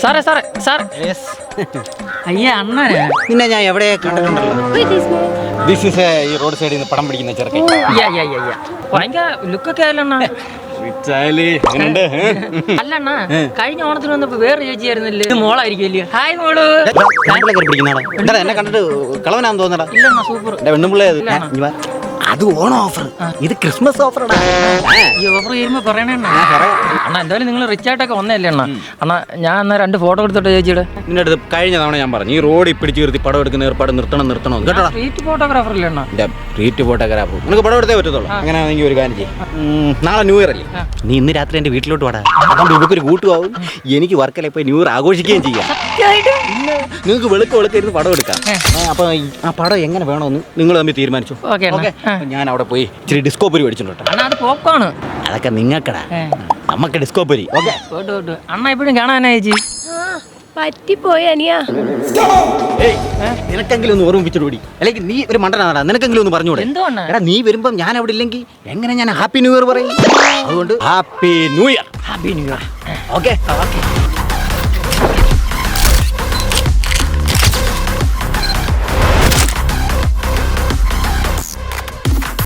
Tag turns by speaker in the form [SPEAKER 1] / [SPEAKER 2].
[SPEAKER 1] സാറേ സാറേ സാർ അയ്യ അണ്ണനെ
[SPEAKER 2] പിന്നെ ഞാൻ എവിടെ കണ്ടിട്ടുണ്ടല്ലോ. ദിസ് ഈസ് ഈ റോഡ് സൈഡിൽ നിന്ന് പടം പിടിക്കുന്ന ചെറുക്കൻ.
[SPEAKER 1] ഭയങ്കര ലുക്കൊക്കെ ആയല്ലണ്ണ. അല്ലണ്ണ കഴിഞ്ഞ ഓണത്തിന് വന്നപ്പോ വേറെ ചേച്ചിയായിരുന്നില്ലേ? ഇത് മോളായിരിക്കും. ഹായ് മോള്.
[SPEAKER 2] പിടിക്കുന്നതാണോ എന്നെ കണ്ടിട്ട് കളവനാന്ന് തോന്നടാ.
[SPEAKER 1] ഇല്ലണ്ണ സൂപ്പർ.
[SPEAKER 2] വെണ്ണുമ്പിള്ളേ അത് ഓണം ഓഫർ, ഇത് ക്രിസ്മസ് ഓഫർ.
[SPEAKER 1] ഈ ഓഫർ ചെയ്യുമ്പോ പറയണ അണ്ണ. എന്തായാലും നിങ്ങൾ റിച്ച് ആയിട്ടൊക്കെ വന്നല്ലേ അണ്ണ. അണ്ണ ഞാൻ എന്നാ 2 ഫോട്ടോ എടുത്തോട്ടെ ചേച്ചിയുടെ.
[SPEAKER 2] നിന്റെ അടുത്ത് കഴിഞ്ഞ തവണ ഞാൻ പറഞ്ഞു ഈ റോഡിൽ പിടിച്ച് നിർത്തി പടം എടുക്കുന്ന ഏർപ്പാട് നിർത്തണം കേട്ടോ.
[SPEAKER 1] സ്ട്രീറ്റ് ഫോട്ടോഗ്രാഫർ ഇല്ലേ അണ്ണ?
[SPEAKER 2] സ്ട്രീറ്റ് ഫോട്ടോഗ്രാഫർ നിനക്ക് പടം എടുത്തേ പറ്റത്തുള്ളൂ. അങ്ങനെ ആണെങ്കിൽ ഒരു കാര്യം ചെയ്യും, നാളെ ന്യൂ ഇയർ അല്ലേ, നീ ഇന്ന് രാത്രി എന്റെ വീട്ടിലോട്ട് വാടാ. അപ്പം ഇവക്കൊരു കൂട്ടുമാവും, എനിക്ക് വർക്കല പോയി ന്യൂ ഇയർ ആഘോഷിക്കുകയും ചെയ്യാം. നിങ്ങൾക്ക് വെളുക്ക ഇരുന്ന് പടം എടുക്കാം. അപ്പൊ ആ പടം എങ്ങനെ വേണമെന്ന് നിങ്ങൾ തമ്മിൽ തീരുമാനിച്ചു. ഞാൻ അവിടെ പോയി ഇച്ചിരി ഡിസ്കോപ്പരി മേടിച്ചിട്ടുണ്ട്. അതൊക്കെ നിങ്ങൾക്കടാ, നമുക്ക് ഡിസ്കോപ്പരി.
[SPEAKER 1] അണ്ണ എപ്പോഴും കാണാനാ ചേച്ചി?
[SPEAKER 3] പറ്റിപ്പോയി അനിയാ.
[SPEAKER 2] നിനക്കെങ്കിലും ഒന്ന് ഓർമ്മിപ്പിച്ചോടി, അല്ലെങ്കിൽ നീ ഒരു മണ്ടനാടാ, നിനക്കെങ്കിലും ഒന്ന് പറഞ്ഞൂടെ? എടാ നീ വരുമ്പം ഞാൻ അവിടെ ഇല്ലെങ്കിൽ എങ്ങനെ ഞാൻ ഹാപ്പി ന്യൂ ഇയർ പറയും? അതുകൊണ്ട് happy new year.
[SPEAKER 1] Happy new year.
[SPEAKER 2] Okay.